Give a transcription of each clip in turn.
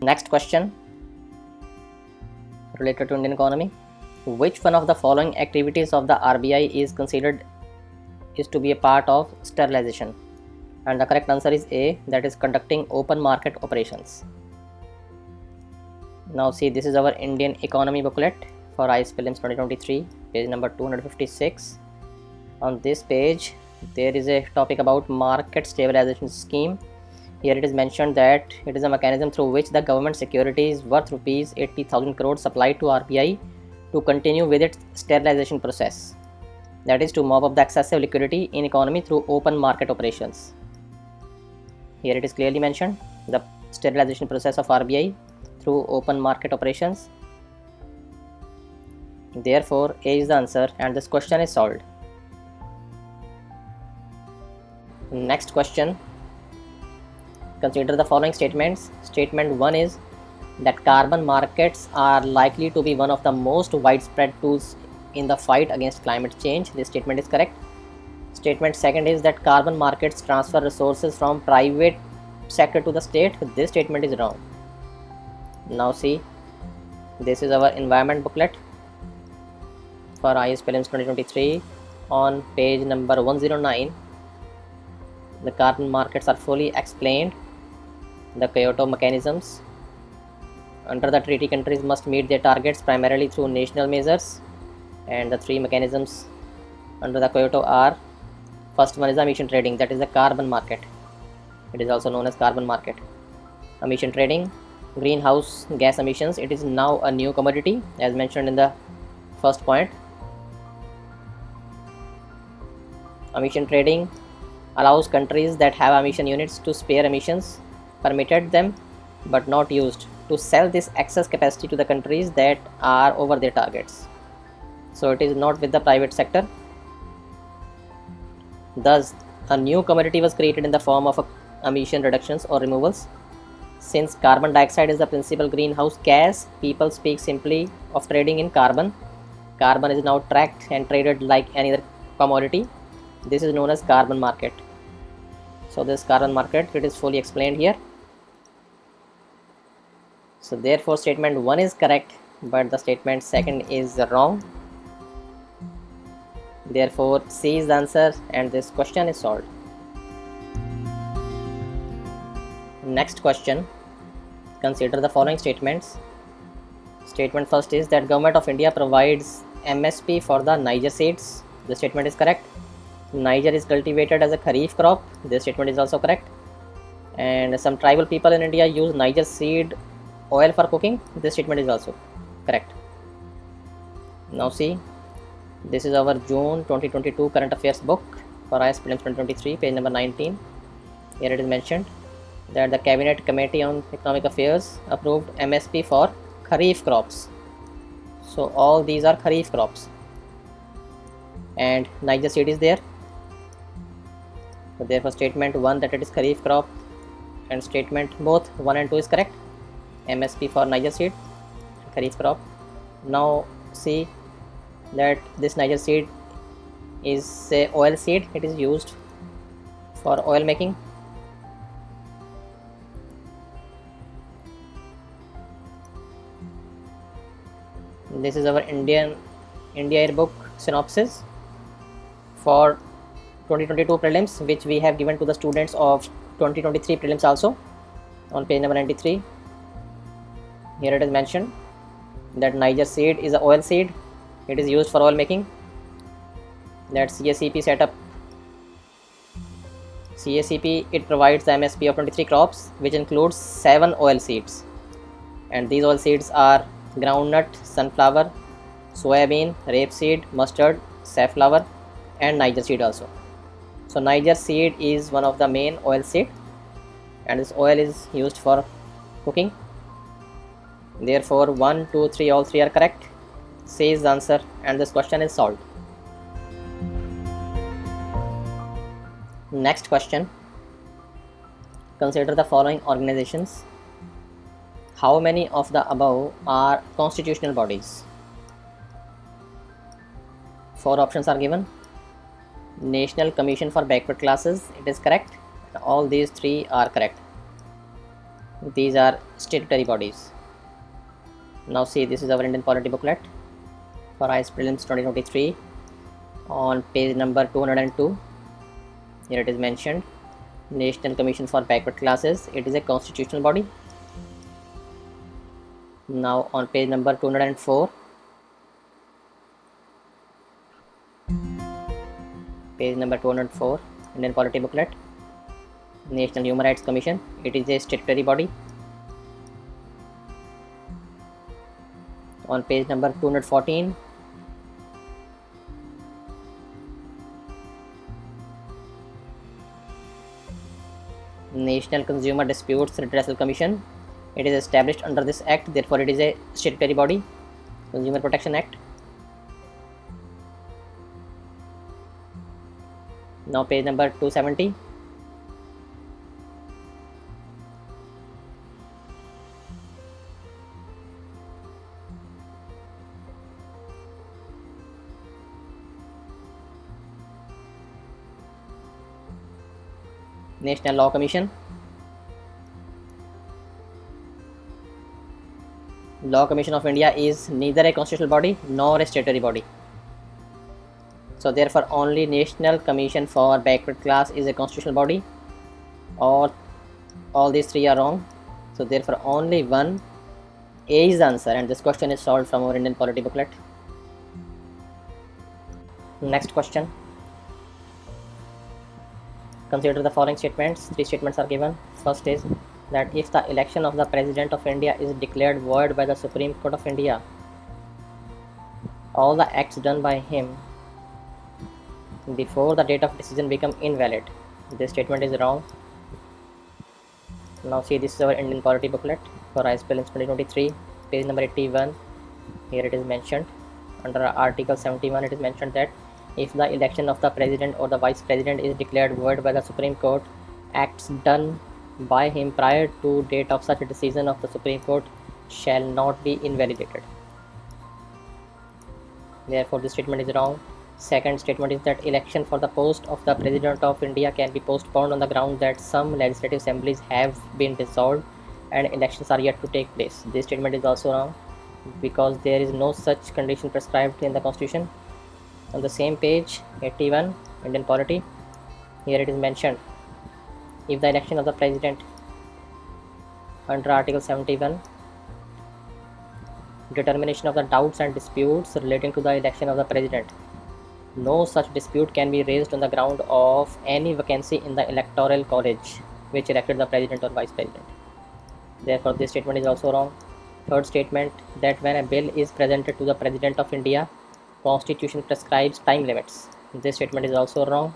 Next question related to Indian economy. Which one of the following activities of the RBI is considered to be a part of sterilization? And the correct answer is A, that is conducting open market operations. Now see, this is our Indian economy booklet for IAS Prelims 2023, page number 256. On this page there is a topic about market stabilization scheme. Here it is mentioned that it is a mechanism through which the government securities worth rupees 80,000 crore supplied to RBI to continue with its sterilization process, that is to mop up the excessive liquidity in economy through open market operations. Here it is clearly mentioned, the sterilization process of RBI through open market operations. Therefore A is the answer and this question is solved. Next question. Consider the following statements. Statement 1 is that carbon markets are likely to be one of the most widespread tools in the fight against climate change. This statement is correct. Statement 2 is that carbon markets transfer resources from private sector to the state. This statement is wrong. Now see, this is our environment booklet for IAS Prelims 2023. On page number 109, the carbon markets are fully explained. The Kyoto mechanisms. Under the treaty, countries must meet their targets primarily through national measures, and the three mechanisms under the Kyoto are: first one is emission trading, that is the carbon market. It is also known as carbon market. Emission trading, greenhouse gas emissions, it is now a new commodity as mentioned in the first point. Emission trading allows countries that have emission units to spare emissions permitted them but not used to sell this excess capacity to the countries that are over their targets. So it is not with the private sector. Thus, a new commodity was created in the form of emission reductions or removals. Since carbon dioxide is the principal greenhouse gas, people speak simply of trading in carbon. Carbon is now tracked and traded like any other commodity. This is known as carbon market. So this carbon market, it is fully explained here. So therefore statement 1 is correct, but the statement 2 is wrong. Therefore C is the answer and this question is solved. Next question. Consider the following statements. Statement first is that Government of India provides MSP for the Niger seeds. The statement is correct. Niger is cultivated as a kharif crop. This statement is also correct. And some tribal people in India use Niger seed oil for cooking. This statement is also correct. Now see, this is our June 2022 current affairs book for IAS Prelims 2023, page number 19. Here it is mentioned that the Cabinet Committee on Economic Affairs approved MSP for kharif crops. So all these are kharif crops and Niger seed is there. So therefore statement 1 that it is kharif crop and statement both 1 and 2 is correct. MSP for Niger seed, kharif crop. Now see that this Niger seed is a oil seed. It is used for oil making. This is our India yearbook synopsis for 2022 prelims, which we have given to the students of 2023 prelims also on page number 93. Here it is mentioned that Niger seed is an oil seed. It is used for oil making. That CACP setup. CACP, it provides the MSP of 23 crops, which includes 7 oil seeds. And these oil seeds are groundnut, sunflower, soybean, rapeseed, mustard, safflower, and Niger seed also. So Niger seed is one of the main oil seed, and this oil is used for cooking. Therefore 1, 2, 3, all 3 are correct. C is the answer and this question is solved. Next question. Consider the following organizations. How many of the above are constitutional bodies? 4 options are given. National Commission for Backward Classes, it is correct. All these 3 are correct. These are statutory bodies. Now see, this is our Indian polity booklet for IAS Prelims 2023 on page number 202. Here it is mentioned, National Commission for Backward Classes. It is a constitutional body. Now on page number 204, page number 204, Indian polity booklet, National Human Rights Commission. It is a statutory body. On page number 214, National Consumer Disputes Redressal Commission. It is established under this act, therefore it is a statutory body, Consumer Protection Act. Now page number 270. National Law Commission. Law Commission of India is neither a constitutional body nor a statutory body. So therefore only National Commission for Backward Class is a constitutional body, or all these three are wrong. So therefore only one A is the answer, and this question is solved from our Indian polity booklet. Next question. Consider the following statements. Three statements are given. First is that if the election of the President of India is declared void by the Supreme Court of India, all the acts done by him before the date of decision become invalid. This statement is wrong. Now see, this is our Indian polity booklet for IAS Prelims 2023, page number 81. Here it is mentioned, under Article 71, it is mentioned that if the election of the President or the Vice President is declared void by the Supreme Court, acts done by him prior to date of such a decision of the Supreme Court shall not be invalidated. Therefore this statement is wrong. Second statement is that election for the post of the President of India can be postponed on the ground that some legislative assemblies have been dissolved and elections are yet to take place. This statement is also wrong, because there is no such condition prescribed in the Constitution. On the same page 81, Indian polity, here it is mentioned, if the election of the President under Article 71, determination of the doubts and disputes relating to the election of the President, no such dispute can be raised on the ground of any vacancy in the electoral college which elected the President or Vice President. Therefore this statement is also wrong. Third statement, that when a bill is presented to the President of India, Constitution prescribes time limits. This statement is also wrong.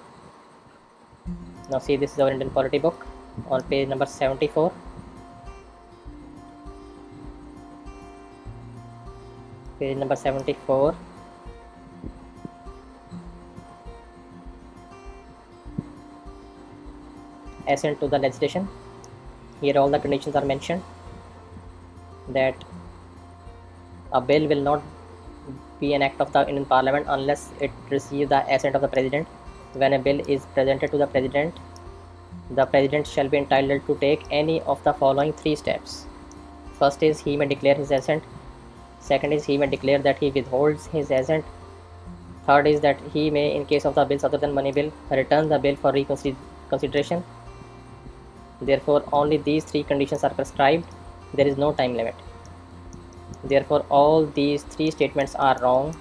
Now see, this is our Indian polity book on page number 74. Page number 74. Assent to the legislation. Here all the conditions are mentioned, that a bill will not be an act of the Indian Parliament unless it receives the assent of the President. When a bill is presented to the President shall be entitled to take any of the following three steps. First is he may declare his assent. Second is he may declare that he withholds his assent. Third is that he may, in case of the bills other than money bill, return the bill for reconsideration. Therefore only these three conditions are prescribed. There is no time limit. Therefore all these three statements are wrong.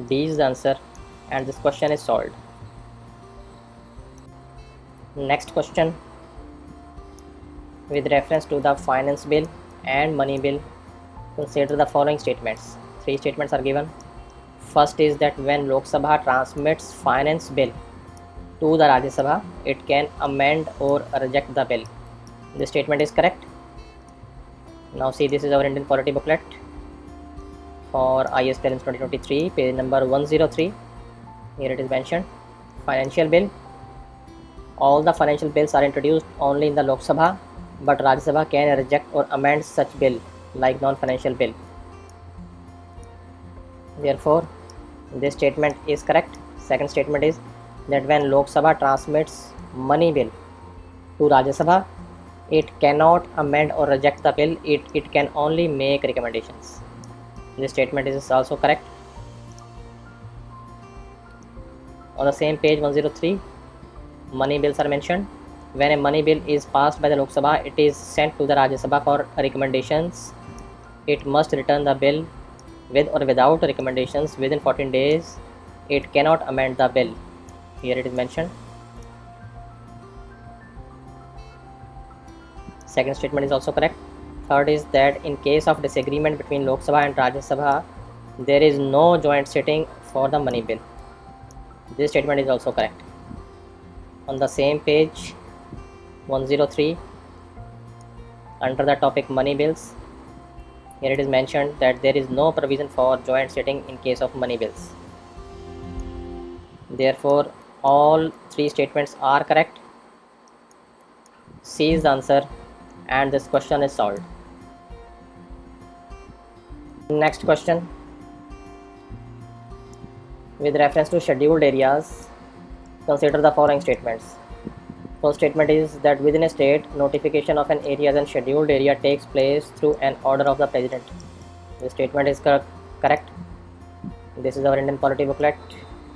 D is the answer, and this question is solved. Next question. With reference to the finance bill and money bill, consider the following statements. Three statements are given. First is that when Lok Sabha transmits finance bill to the Rajya Sabha, it can amend or reject the bill. This statement is correct. Now see, this is our Indian polity booklet for IAS Prelims 2023, page number 103. Here it is mentioned, financial bill. All the financial bills are introduced only in the Lok Sabha, but Rajya Sabha can reject or amend such bill like non-financial bill. Therefore this statement is correct. Second statement is that when Lok Sabha transmits money bill to Rajya Sabha, It cannot amend or reject the bill. It can only make recommendations. This statement is also correct. On the same page 103, money bills are mentioned. When a money bill is passed by the Lok Sabha, it is sent to the Rajya Sabha for recommendations. It must return the bill with or without recommendations within 14 days. It cannot amend the bill. Here it is mentioned. Second statement is also correct. Third is that in case of disagreement between Lok Sabha and Rajya Sabha, there is no joint sitting for the money bill. This statement is also correct. On the same page 103, under the topic money bills, here it is mentioned that there is no provision for joint sitting in case of money bills. Therefore, all three statements are correct. C is the answer, and this question is solved. Next question. With reference to scheduled areas, consider the following statements. First statement is that within a state, notification of an area as a scheduled area takes place through an order of the president. This statement is correct. This is our Indian polity booklet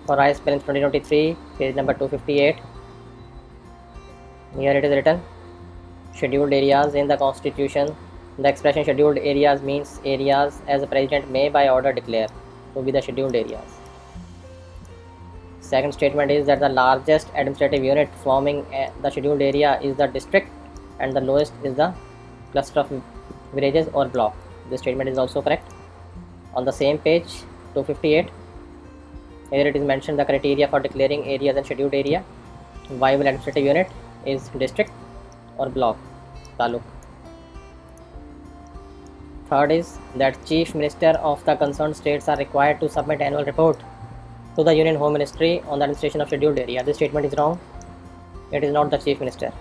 for IAS Prelims 2023, page number 258. Here it is written, scheduled areas in the constitution. The expression scheduled areas means areas as the president may by order declare to be the scheduled areas. Second statement is that the largest administrative unit forming the scheduled area is the district and the lowest is the cluster of villages or block. This statement is also correct. On the same page 258, here it is mentioned the criteria for declaring areas and scheduled area. Viable administrative unit is district or block, taluk. Third is that chief minister of the concerned states are required to submit annual report to the Union Home Ministry on the administration of scheduled area. This statement is wrong. It is not the chief minister.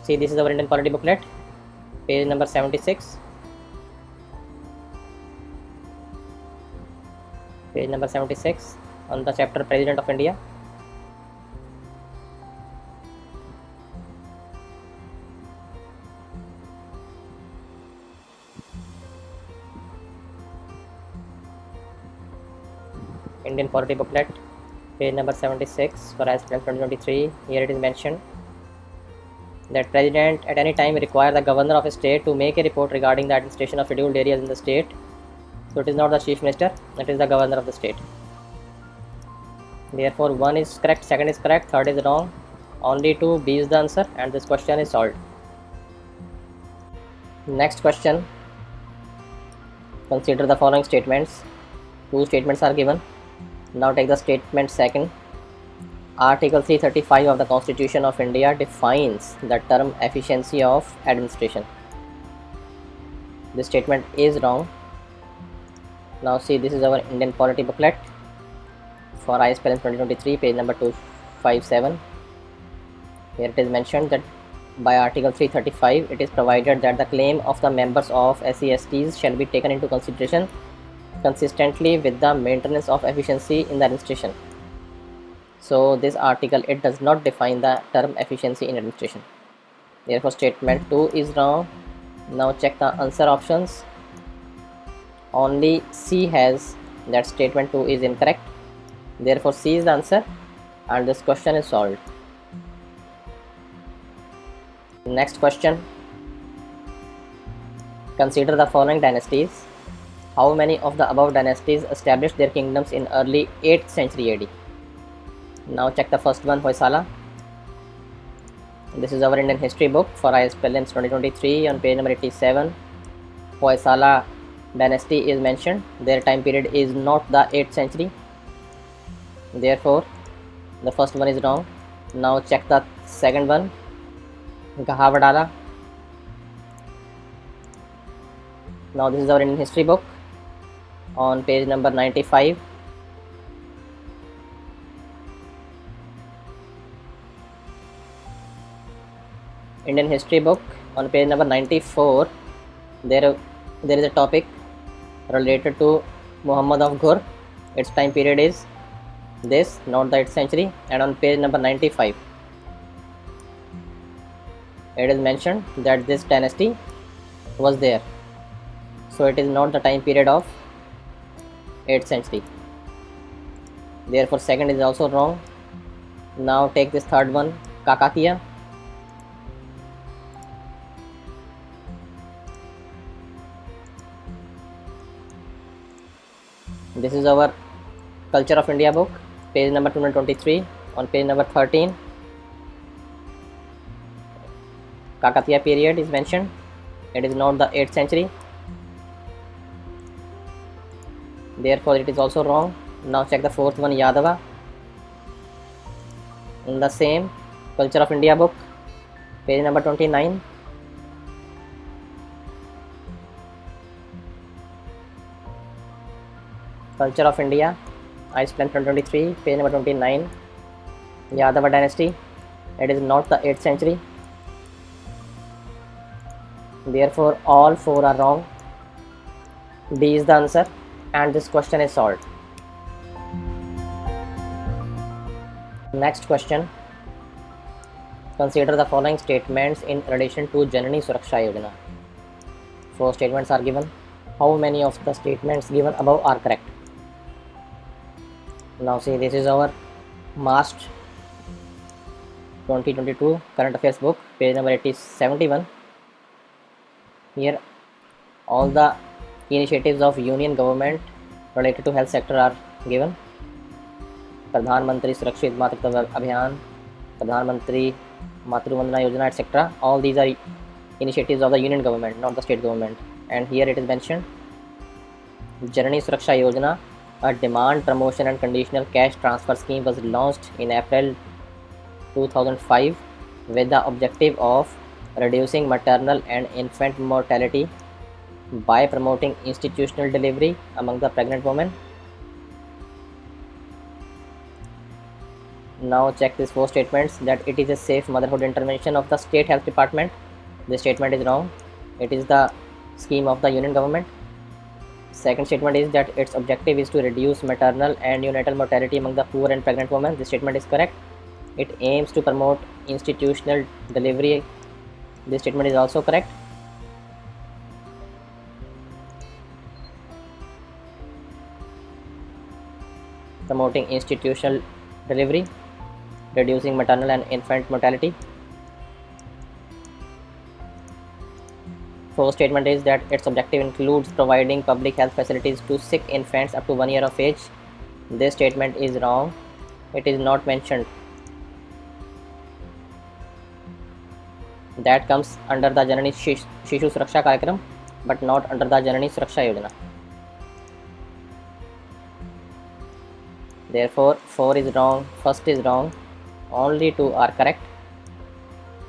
See, this is our Indian polity booklet, page number 76. Page number 76 on the chapter President of India. Indian polity booklet, page number 76 for IAS Prelims 2023. Here it is mentioned that president at any time require the governor of a state to make a report regarding the administration of scheduled areas in the state. So it is not the chief minister, it is the governor of the state. Therefore 1 is correct, 2nd is correct, 3rd is wrong. Only 2B is the answer, and this question is solved. Next question. Consider the following statements. Two statements are given. Now take the statement second. Article 335 of the Constitution of India defines the term efficiency of administration. This statement is wrong. Now see, this is our Indian polity booklet for IAS Prelims 2023, page number 257. Here it is mentioned that by Article 335 it is provided that the claim of the members of SC/STs shall be taken into consideration consistently with the maintenance of efficiency in the administration. So this article, it does not define the term efficiency in administration. Therefore statement 2 is wrong. Now check the answer options. Only C has that statement 2 is incorrect. Therefore C is the answer, and this question is solved. Next question. Consider the following dynasties. How many of the above dynasties established their kingdoms in early 8th century AD? Now check the first one, Hoysala. This is our Indian history book for IAS Prelims 2023 on page number 87. Hoysala dynasty is mentioned. Their time period is not the 8th century. Therefore the first one is wrong. Now check the second one, Gahavadala. Now this is our Indian history book on page number 95. Indian history book on page number 94. There is a topic related to Muhammad of Ghur. Its time period is this, not the 8th century, and on page number 95 it is mentioned that this dynasty was there, so it is not the time period of 8th century. Therefore second is also wrong. Now take this third one, Kakatiya. This is our Culture of India book, page number 223. On page number 13, Kakatiya period is mentioned. It is not the 8th century. Therefore it is also wrong. Now check the fourth one, Yadava. In the same Culture of India book, page number 29. Culture of India, Iceland 2023, page number 29. Yadava dynasty. It is not the 8th century. Therefore all four are wrong. D is the answer, and this question is solved. Next question. Consider the following statements in relation to Janani Suraksha Yojana. 4 statements are given. How many of the statements given above are correct? Now see, this is our March 2022 current affairs book, page number 71. Here all the initiatives of union government related to health sector are given. Pradhan Mantri Surakshit Matritva Abhiyan, Pradhan Mantri Matru Vandana Yojana, etc. All these are initiatives of the union government, not the state government. And here it is mentioned, Janani Suraksha Yojana, a demand promotion and conditional cash transfer scheme, was launched in April 2005 with the objective of reducing maternal and infant mortality by promoting institutional delivery among the pregnant women. Now check these 4 statements, that it is a safe motherhood intervention of the state health department. This statement is wrong. It is the scheme of the union government. Second statement is that its objective is to reduce maternal and neonatal mortality among the poor and pregnant women. This statement is correct. It aims to promote institutional delivery. This statement is also correct. Promoting institutional delivery, reducing maternal and infant mortality. Fourth statement is that its objective includes providing public health facilities to sick infants up to 1 year of age. This statement is wrong. It is not mentioned. That comes under the Janani Shishu Suraksha Karyakram, but not under the Janani Suraksha Yojana. Therefore 4 is wrong, first is wrong, only 2 are correct.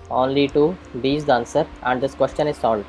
Only 2, B is the answer, and this question is solved.